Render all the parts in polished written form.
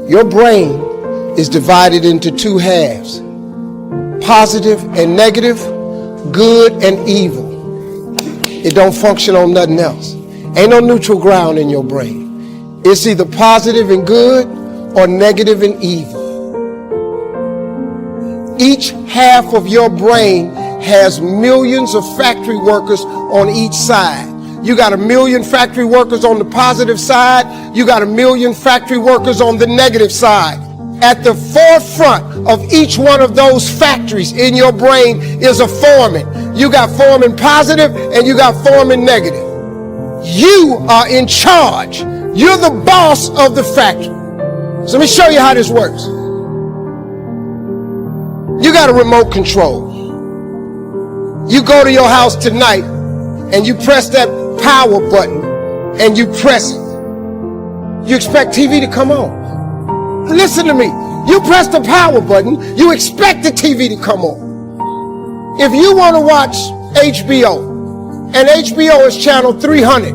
Your brain is divided into two halves, positive and negative, good and evil. It don't function on nothing else. Ain't no neutral ground in your brain. It's either positive and good or negative and evil. Each half of your brain has millions of factory workers on each side. You got 1 million factory workers on the positive side. You got 1 million factory workers on the negative side. At the forefront of each one of those factories in your brain is a foreman. You got foreman positive and you got foreman negative. You are in charge. You're the boss of the factory. So let me show you how this works. You got a remote control. You go to your house tonight and you press that power button and you press it. You expect TV to come on. Listen to me. You press the power button, you expect the TV to come on. If you want to watch HBO and HBO is channel 300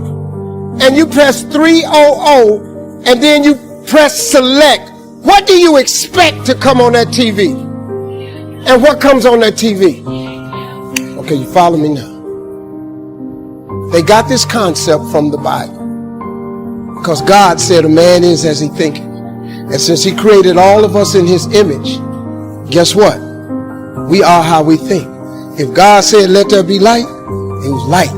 and you press 300 and then you press select, what do you expect to come on that TV? And what comes on that TV? Okay, you follow me now. They got this concept from the Bible because God said a man is as he thinketh. And since he created all of us in his image, guess what? We are how we think. If God said, let there be light, it was light.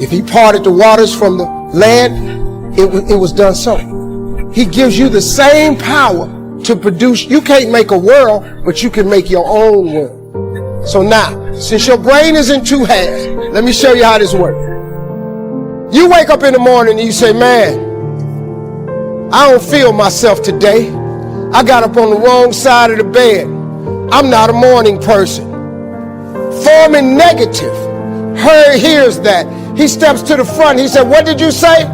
If he parted the waters from the land, it was done so. He gives you the same power to produce. You can't make a world, but you can make your own world. So now, since your brain is in two halves, let me show you how this works. You wake up in the morning and you say, man, I don't feel myself today. I got up on the wrong side of the bed. I'm not a morning person. Foreman negative hears that. He steps to the front. He said, what did you say?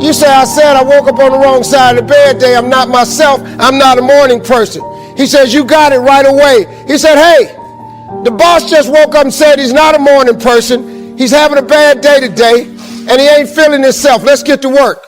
You say, I said I woke up on the wrong side of the bed today. I'm not myself. I'm not a morning person. He says, you got it right away. He said, hey, the boss just woke up and said he's not a morning person. He's having a bad day today and he ain't feeling himself. Let's get to work.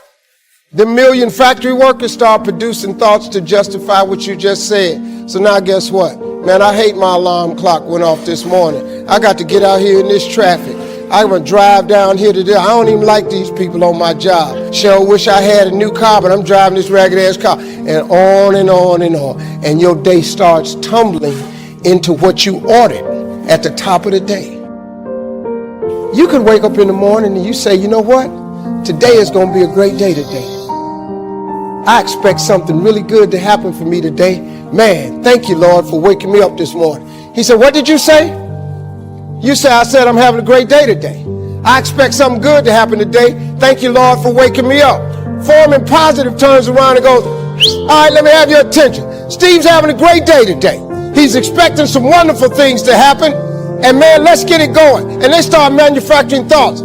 The 1 million factory workers start producing thoughts to justify what you just said. So now guess what? Man, I hate my alarm clock went off this morning. I got to get out here in this traffic. I'm going to drive down here today. I don't even like these people on my job. Sure wish I had a new car, but I'm driving this ragged ass car. And on and on and on. And your day starts tumbling into what you ordered at the top of the day. You could wake up in the morning and you say, you know what? Today is going to be a great day today. I expect something really good to happen for me today. Man, thank you, Lord, for waking me up this morning. He said, what did you say? You said, I said I'm having a great day today. I expect something good to happen today. Thank you, Lord, for waking me up. Foreman positive turns around and goes, all right, let me have your attention. Steve's having a great day today. He's expecting some wonderful things to happen. And man, let's get it going. And they start manufacturing thoughts.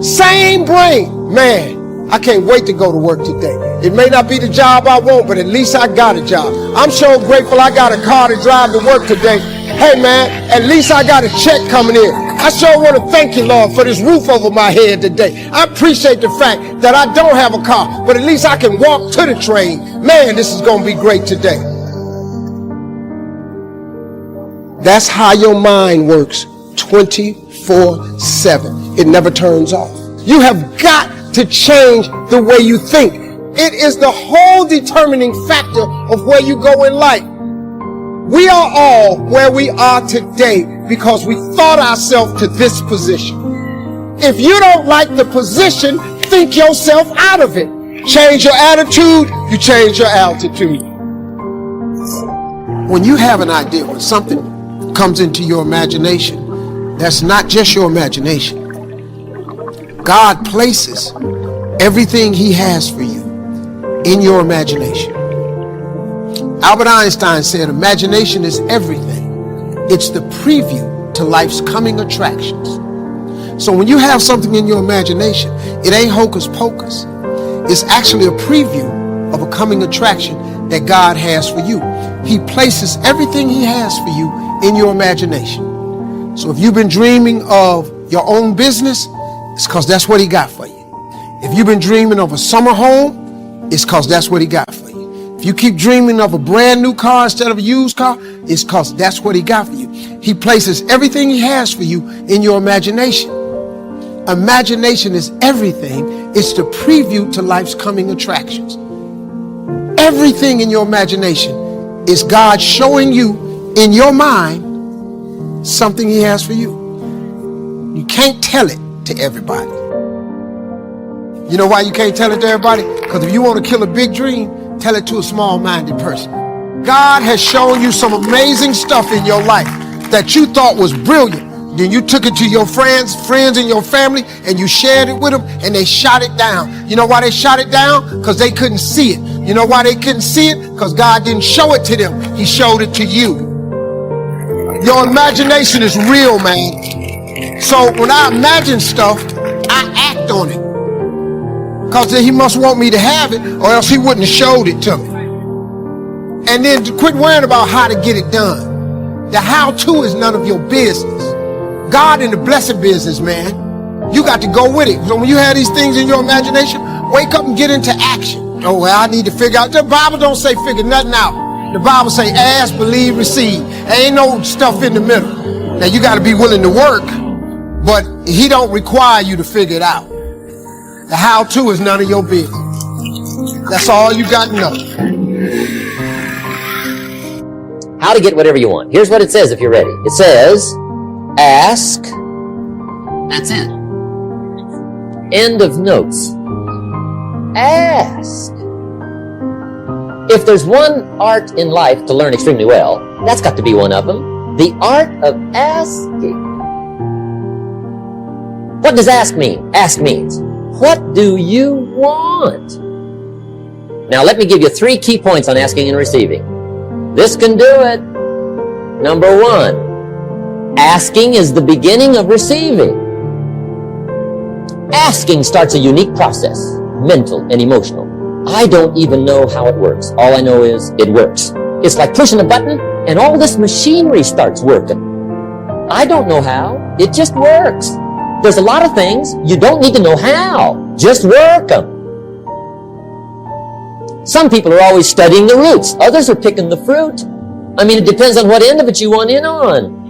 Same brain. Man, I can't wait to go to work today. It may not be the job I want, but at least I got a job. I'm so grateful I got a car to drive to work today. Hey man, at least I got a check coming in. I sure want to thank you, Lord, for this roof over my head today. I appreciate the fact that I don't have a car, but at least I can walk to the train. Man, this is going to be great today. That's how your mind works 24/7. It never turns off. You have got to change the way you think. It is the whole determining factor of where you go in life. We are all where we are today because we thought ourselves to this position. If you don't like the position, think yourself out of it. Change your attitude, you change your altitude. When you have an idea, when something comes into your imagination, that's not just your imagination. God places everything he has for you in your imagination. Albert Einstein said, imagination is everything. It's the preview to life's coming attractions. So when you have something in your imagination, it ain't hocus pocus. It's actually a preview of a coming attraction that God has for you. He places everything he has for you in your imagination. So if you've been dreaming of your own business, it's because that's what he got for you. If you've been dreaming of a summer home, it's because that's what he got for you. If If you keep dreaming of a brand new car instead of a used car, it's because that's what he got for you. He places everything he has for you in your imagination. Imagination is everything. It's the preview to life's coming attractions. Everything in your imagination is God showing you in your mind something he has for you. You can't tell it to everybody. You know why you can't tell it to everybody? Because if you want to kill a big dream, tell it to a small-minded person. God has shown you some amazing stuff in your life that you thought was brilliant. Then you took it to your friends in your family, and you shared it with them, and they shot it down. You know why they shot it down? Because they couldn't see it. You know why they couldn't see it? Because God didn't show it to them. He showed it to you. Your imagination is real, man. So when I imagine stuff, I act on it. Because he must want me to have it, or else he wouldn't have showed it to me. And then to quit worrying about how to get it done. The how-to is none of your business. God in the blessed business, man. You got to go with it. So when you have these things in your imagination, wake up and get into action. Oh, well, I need to figure out. The Bible don't say figure nothing out. The Bible say ask, believe, receive. There ain't no stuff in the middle. Now, you got to be willing to work, but he don't require you to figure it out. The how-to is none of your business. That's all you got to know. How to get whatever you want. Here's what it says if you're ready. It says, ask. That's it. End of notes. Ask. If there's one art in life to learn extremely well, that's got to be one of them. The art of asking. What does ask mean? Ask means, what do you want? Now let me give you 3 key points on asking and receiving. This can do it. Number 1, asking is the beginning of receiving. Asking starts a unique process, mental and emotional. I don't even know how it works. All I know is it works. It's like pushing a button and all this machinery starts working. I don't know how. It just works. There's a lot of things you don't need to know how. Just work them. Some people are always studying the roots. Others are picking the fruit. I mean, it depends on what end of it you want in on.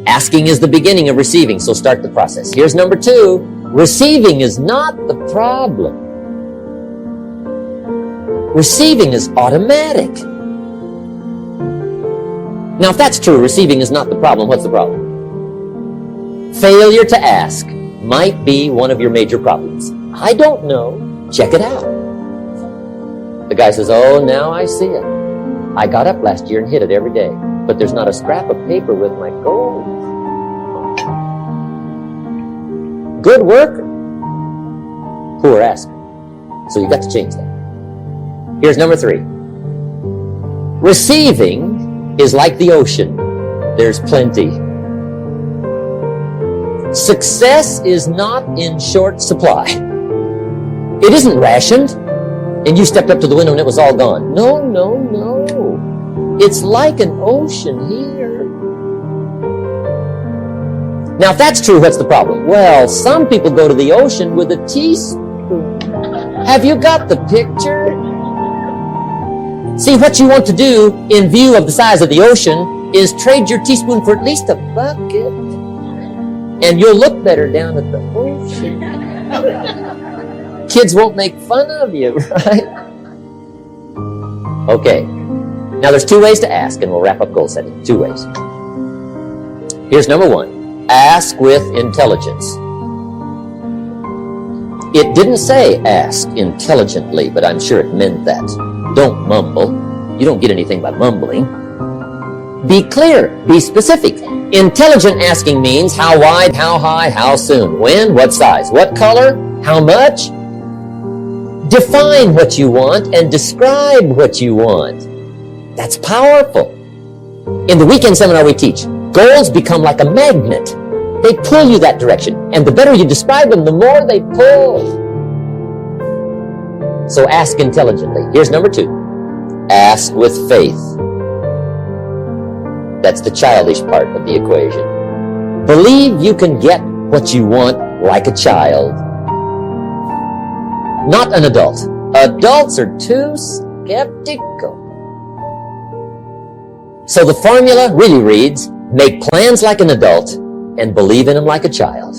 Asking is the beginning of receiving, so start the process. Here's number 2. Receiving is not the problem. Receiving is automatic. Now, if that's true, receiving is not the problem, what's the problem? Failure to ask might be one of your major problems. I don't know. Check it out. The guy says, oh, now I see it. I got up last year and hit it every day, but there's not a scrap of paper with my goals. Good worker, poor asker. So you got to change that. Here's number 3. Receiving is like the ocean. There's plenty. Success is not in short supply. It isn't rationed, and you stepped up to the window and it was all gone. No, no, no. It's like an ocean here. Now, if that's true, what's the problem? Well, some people go to the ocean with a teaspoon. Have you got the picture? See, what you want to do in view of the size of the ocean is trade your teaspoon for at least a bucket. And you'll look better down at the ocean. Kids won't make fun of you, right? Okay. Now, there's 2 ways to ask, and we'll wrap up goal setting. 2 ways. Here's number 1. Ask with intelligence. It didn't say ask intelligently, but I'm sure it meant that. Don't mumble. You don't get anything by mumbling. Be clear. Be specific. Intelligent asking means how wide, how high, how soon, when, what size, what color, how much. Define what you want and describe what you want. That's powerful. In the weekend seminar we teach, goals become like a magnet. They pull you that direction. And the better you describe them, the more they pull. So ask intelligently. Here's number 2. Ask with faith. That's the childish part of the equation. Believe you can get what you want like a child. Not an adult. Adults are too skeptical. So the formula really reads, make plans like an adult and believe in them like a child.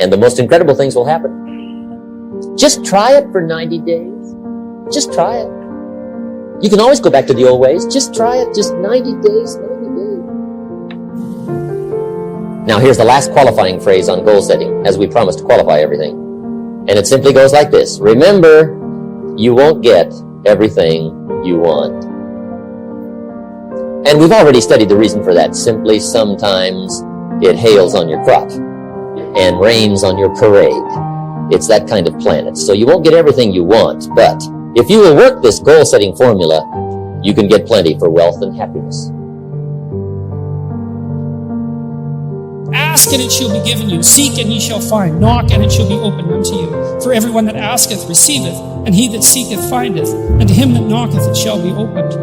And the most incredible things will happen. Just try it for 90 days. Just try it. You can always go back to the old ways. Just try it. Just 90 days, 90 days. Now here's the last qualifying phrase on goal setting, as we promised to qualify everything. And it simply goes like this. Remember, you won't get everything you want. And we've already studied the reason for that. Simply, sometimes it hails on your crop and rains on your parade. It's that kind of planet. So you won't get everything you want, but if you will work this goal-setting formula, you can get plenty for wealth and happiness. Ask and it shall be given you. Seek and ye shall find. Knock and it shall be opened unto you. For everyone that asketh receiveth, and he that seeketh findeth, and to him that knocketh it shall be opened.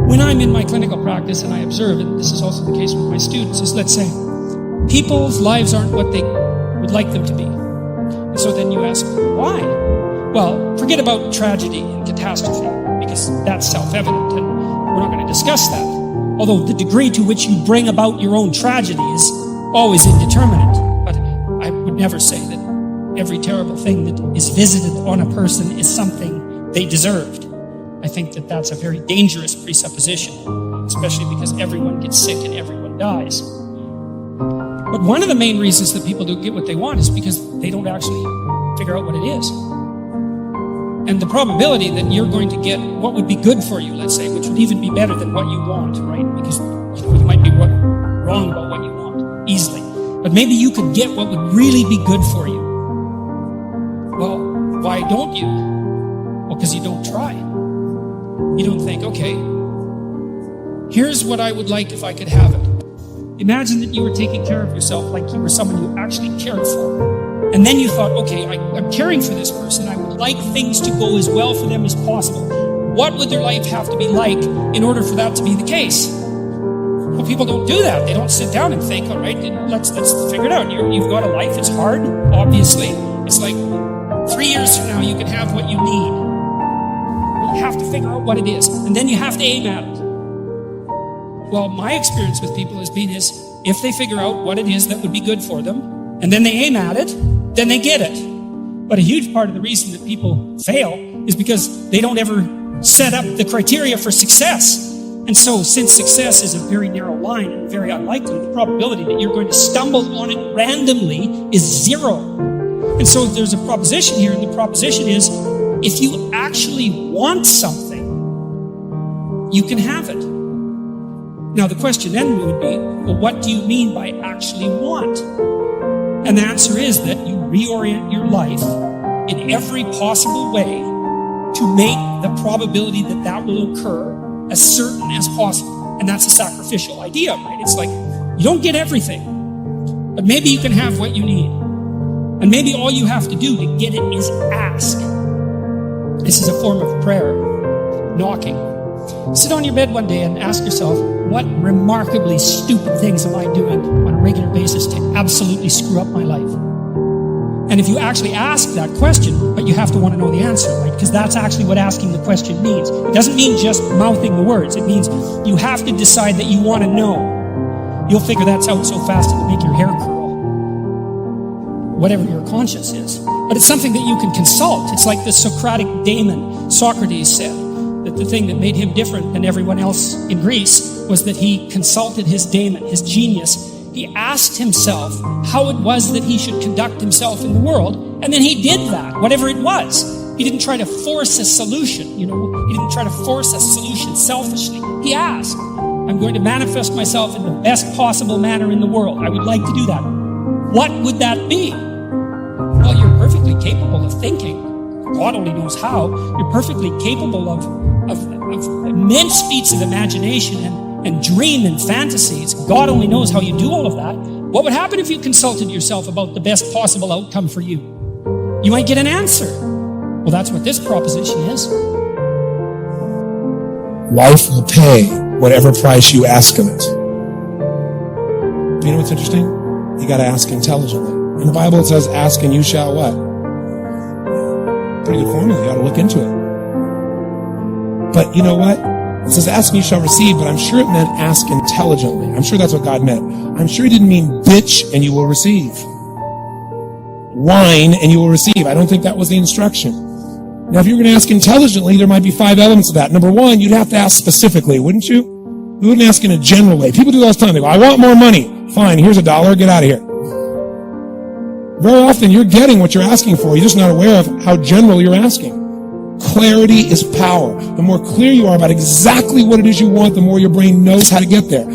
When I'm in my clinical practice and I observe, and this is also the case with my students, is let's say, people's lives aren't what they would like them to be. And so then you ask, why? Well, forget about tragedy and catastrophe, because that's self-evident, and we're not going to discuss that. Although the degree to which you bring about your own tragedy is always indeterminate. But I would never say that every terrible thing that is visited on a person is something they deserved. I think that that's a very dangerous presupposition, especially because everyone gets sick and everyone dies. But one of the main reasons that people don't get what they want is because they don't actually figure out what it is. And the probability that you're going to get what would be good for you, let's say, which would even be better than what you want, right? Because you might be wrong about what you want easily. But maybe you could get what would really be good for you. Well, why don't you? Well, because you don't try. You don't think, okay, here's what I would like if I could have it. Imagine that you were taking care of yourself like you were someone you actually cared for. And then you thought, okay, I'm caring for this person. I would like things to go as well for them as possible. What would their life have to be like in order for that to be the case? Well, people don't do that. They don't sit down and think, all right, let's figure it out. You've got a life. It's hard, obviously. It's like 3 years from now, you can have what you need. You have to figure out what it is, and then you have to aim at it. Well, my experience with people has been is if they figure out what it is that would be good for them, and then they aim at it, then they get it. But a huge part of the reason that people fail is because they don't ever set up the criteria for success. And so, since success is a very narrow line and very unlikely, the probability that you're going to stumble on it randomly is zero. And so there's a proposition here, and the proposition is, if you actually want something, you can have it. Now, the question then would be, well, what do you mean by actually want? And the answer is that you reorient your life in every possible way to make the probability that that will occur as certain as possible. And that's a sacrificial idea, right? It's like, you don't get everything, but maybe you can have what you need. And maybe all you have to do to get it is ask. This is a form of prayer, knocking. Sit on your bed one day and ask yourself, what remarkably stupid things am I doing on a regular basis to absolutely screw up my life? And if you actually ask that question, but you have to want to know the answer, right? Because that's actually what asking the question means. It doesn't mean just mouthing the words. It means you have to decide that you want to know. You'll figure that's out so fast it'll make your hair curl. Whatever your conscience is. But it's something that you can consult. It's like the Socratic daemon. Socrates said that the thing that made him different than everyone else in Greece was that he consulted his daemon, his genius. He asked himself how it was that he should conduct himself in the world, and then he did that, whatever it was. He didn't try to force a solution, He didn't try to force a solution selfishly. He asked, I'm going to manifest myself in the best possible manner in the world. I would like to do that. What would that be? Well, you're perfectly capable of thinking. God only knows how. You're perfectly capable of immense feats of imagination and dream and fantasies. God only knows how you do all of that. What would happen if you consulted yourself about the best possible outcome for you? You might get an answer. Well, that's what this proposition is. Life will pay whatever price you ask of it. You know what's interesting? You got to ask intelligently. In the Bible it says, ask and you shall what? pretty good formula. You ought to look into it. But you know what? It says, ask and you shall receive, but I'm sure it meant ask intelligently. I'm sure that's what God meant. I'm sure he didn't mean bitch and you will receive. Whine and you will receive. I don't think that was the instruction. Now, if you're going to ask intelligently, there might be 5 elements of that. Number 1, you'd have to ask specifically, wouldn't you? You wouldn't ask in a general way. People do that all the time. They go, I want more money. Fine, here's $1. Get out of here. Very often, you're getting what you're asking for. You're just not aware of how general you're asking. Clarity is power. The more clear you are about exactly what it is you want, the more your brain knows how to get there.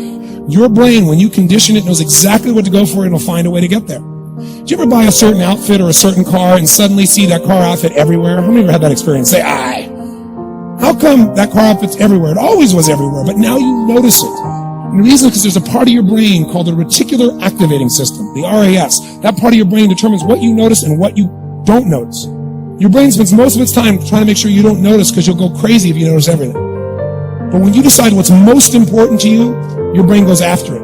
Your brain, when you condition it, knows exactly what to go for, and it'll find a way to get there. Did you ever buy a certain outfit or a certain car and suddenly see that car outfit everywhere? How many of you had that experience? Say, aye. How come that car outfit's everywhere? It always was everywhere, but now you notice it. And the reason is because there's a part of your brain called the reticular activating system, the RAS. That part of your brain determines what you notice and what you don't notice. Your brain spends most of its time trying to make sure you don't notice because you'll go crazy if you notice everything. But when you decide what's most important to you, your brain goes after it.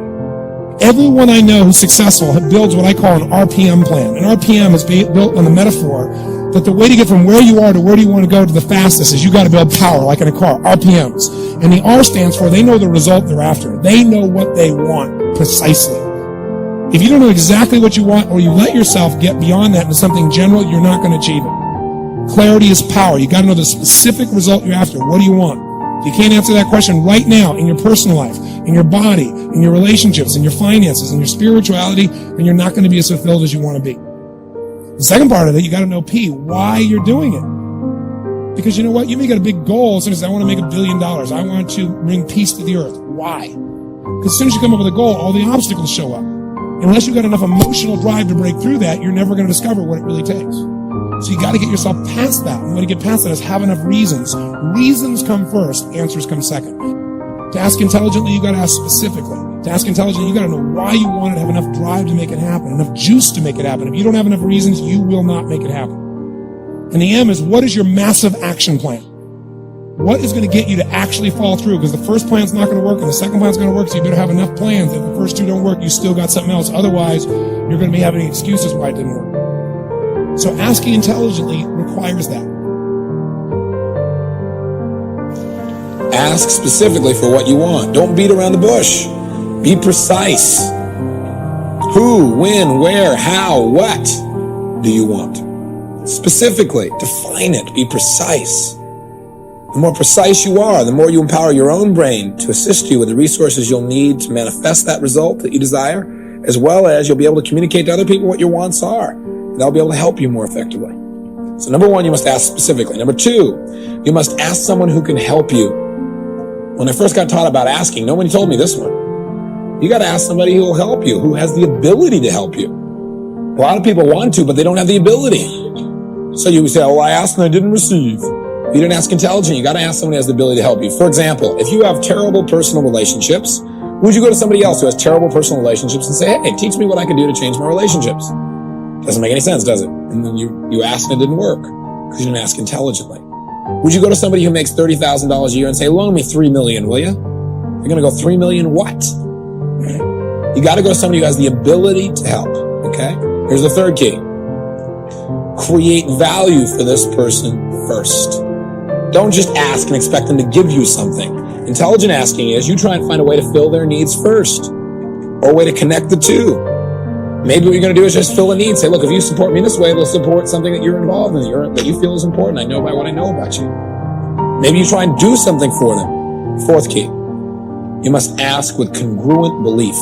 Everyone I know who's successful builds what I call an RPM plan. An RPM is built on the metaphor that the way to get from where you are to where do you want to go to the fastest is you got to build power, like in a car, RPMs. And the R stands for they know the result they're after. They know what they want precisely. If you don't know exactly what you want or you let yourself get beyond that into something general, you're not going to achieve it. Clarity is power. You got to know the specific result you're after. What do you want? If you can't answer that question right now in your personal life, in your body, in your relationships, in your finances, in your spirituality, then you're not going to be as fulfilled as you want to be. The second part of it, you got to know P, why you're doing it. Because you know what? You may get a big goal as soon as I want to make $1 billion. I want to bring peace to the earth. Why? Because as soon as you come up with a goal, all the obstacles show up. Unless you've got enough emotional drive to break through that, you're never going to discover what it really takes. So you got to get yourself past that. And the way to get past that is have enough reasons. Reasons come first, answers come second. To ask intelligently, you got to ask specifically. To ask intelligently, you got to know why you want it, have enough drive to make it happen, enough juice to make it happen. If you don't have enough reasons, you will not make it happen. And the M is, what is your massive action plan? What is going to get you to actually fall through? Because the first plan's not going to work and the second plan's going to work, so you better have enough plans. If the first 2 don't work, you still got something else. Otherwise, you're going to be having excuses why it didn't work. So asking intelligently requires that. Ask specifically for what you want. Don't beat around the bush. Be precise. Who, when, where, how, what do you want? Specifically, define it. Be precise. The more precise you are, the more you empower your own brain to assist you with the resources you'll need to manifest that result that you desire, as well as you'll be able to communicate to other people what your wants are. They'll be able to help you more effectively. So number 1, you must ask specifically. Number 2, you must ask someone who can help you. When I first got taught about asking, nobody told me this one. You got to ask somebody who will help you, who has the ability to help you. A lot of people want to, but they don't have the ability. So you say, oh, I asked and I didn't receive. If you didn't ask intelligent, you got to ask someone who has the ability to help you. For example, if you have terrible personal relationships, would you go to somebody else who has terrible personal relationships and say, hey, teach me what I can do to change my relationships? Doesn't make any sense, does it? And then you asked and it didn't work because you didn't ask intelligently. Would you go to somebody who makes $30,000 a year and say, loan me $3 million, will you? You're going to go, $3 million what? You got to go to somebody who has the ability to help, okay? Here's the third key. Create value for this person first. Don't just ask and expect them to give you something. Intelligent asking is you try and find a way to fill their needs first, or a way to connect the two. Maybe what you're going to do is just fill a need. Say, look, if you support me this way, it'll support something that you're involved in, that you feel is important. I know by what I know about you. Maybe you try and do something for them. Fourth key, you must ask with congruent belief.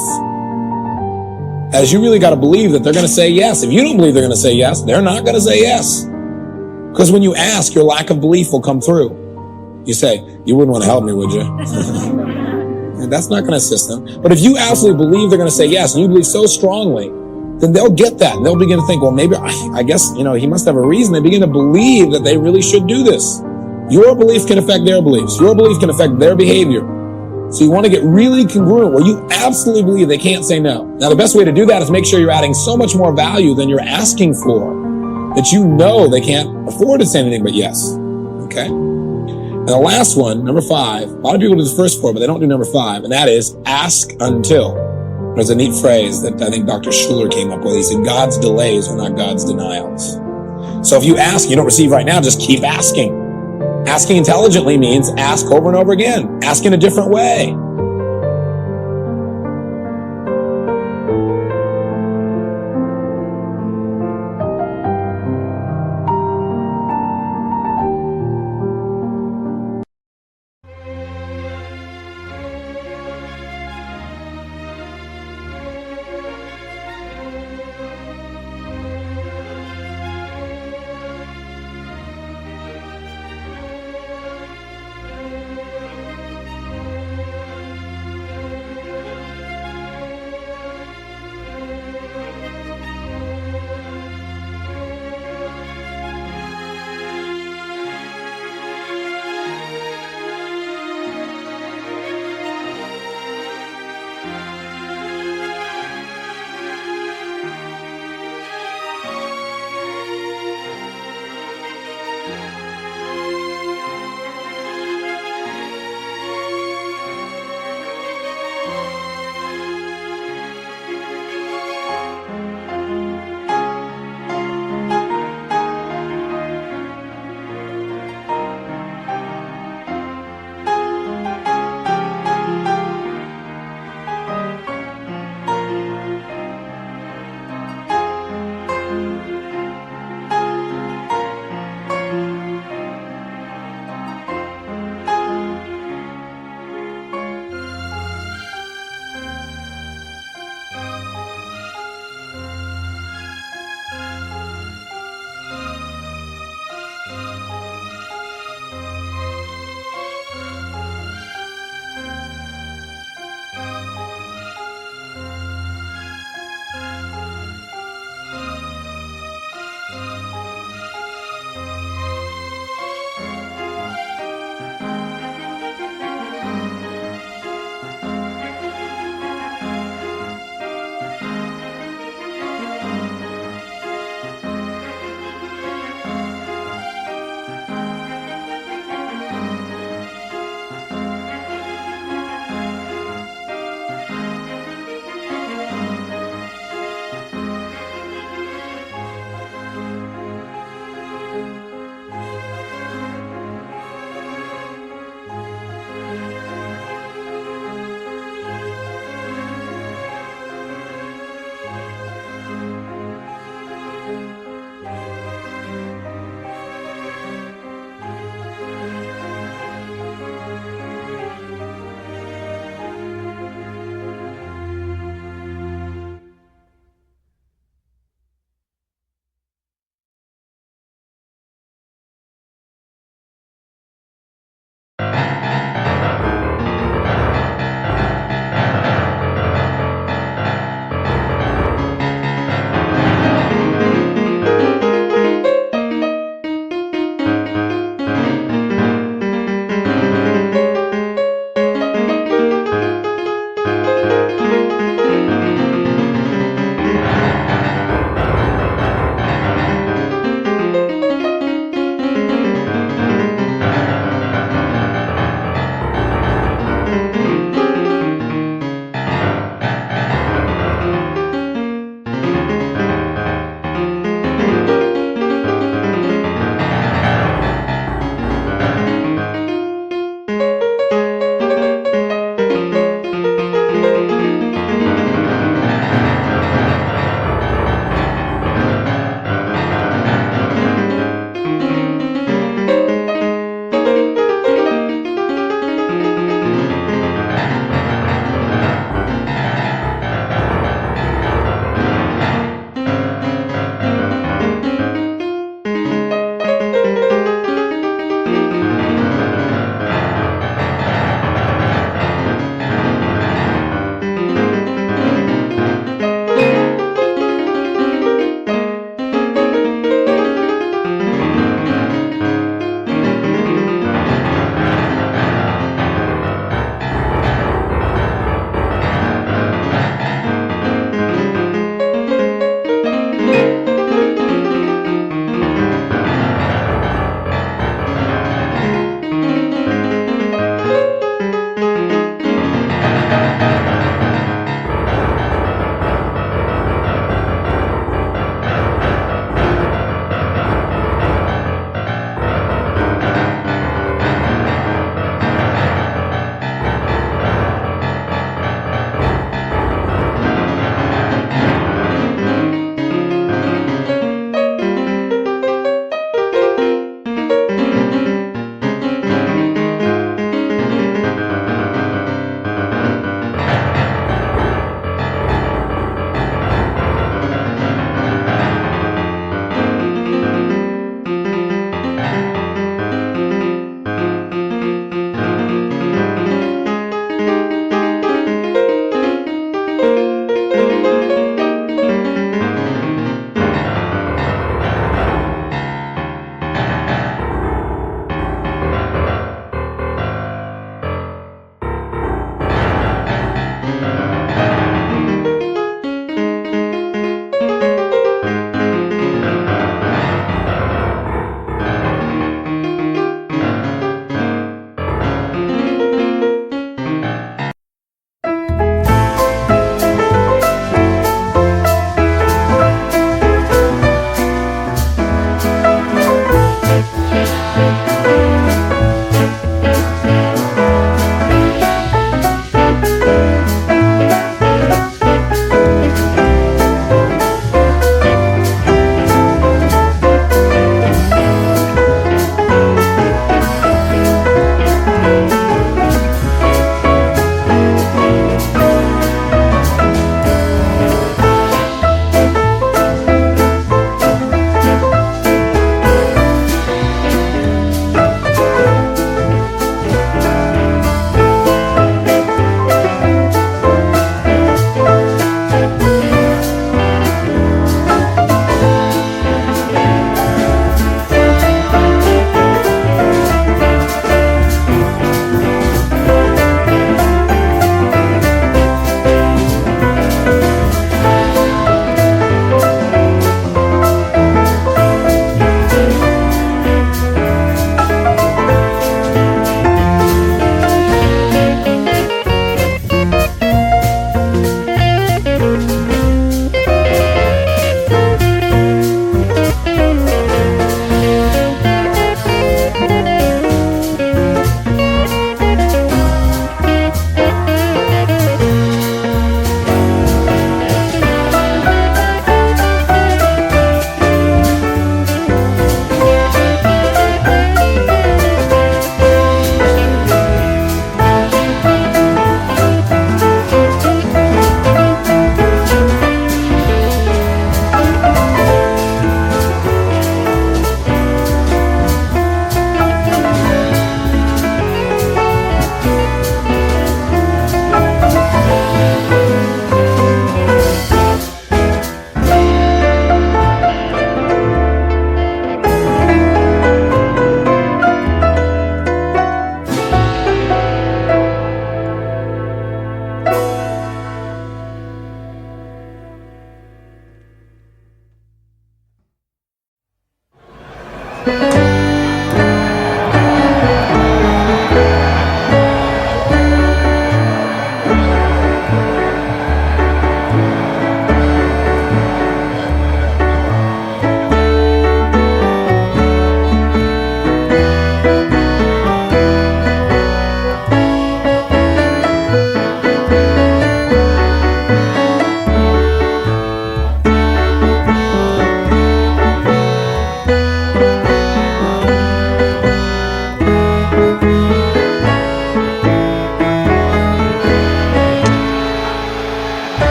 As you really got to believe that they're going to say yes. If you don't believe they're going to say yes, they're not going to say yes. Because when you ask, your lack of belief will come through. You say, you wouldn't want to help me, would you? And that's not going to assist them. But if you absolutely believe they're going to say yes, and you believe so strongly, then they'll get that. And they'll begin to think, well, maybe, I guess, he must have a reason. They begin to believe that they really should do this. Your belief can affect their beliefs. Your belief can affect their behavior. So you want to get really congruent where you absolutely believe they can't say no. Now, the best way to do that is make sure you're adding so much more value than you're asking for that you know they can't afford to say anything but yes. Okay? And the last one, number 5, a lot of people do the first 4, but they don't do number 5, and that is ask until. There's a neat phrase that I think Dr. Schuller came up with. He said, God's delays are not God's denials. So if you ask and you don't receive right now, just keep asking. Asking intelligently means ask over and over again. Ask in a different way.